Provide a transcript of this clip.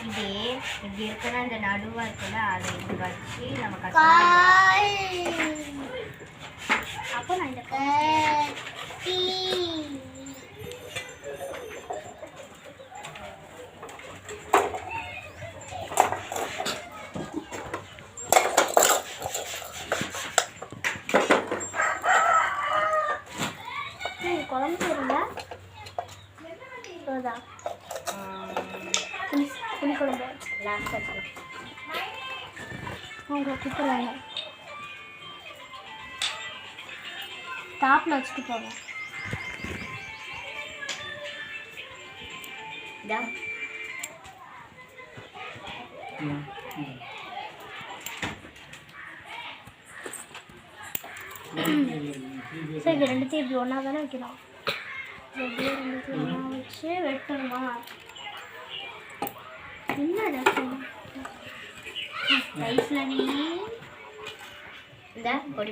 இதே இப்படி இருக்கிற அந்த நடுவா இருக்குல்ல அதை இப்படி வச்சு நம்ம அப்போ நான் இந்த குழம்பு இருந்தா புளி குழம்பு லாஸ்ட்டாக அவங்க கூப்பிடுறாங்க டாப்பில் வச்சுட்டு போவேன் சரி ரெண்டுத்தையும் இப்படி ஒன்றா தானே வைக்கணும் எப்படியே ரெண்டுத்தையும் ஒன்றா வச்சு வெட்டணுமா என்ன ரைஸில் நீ இந்த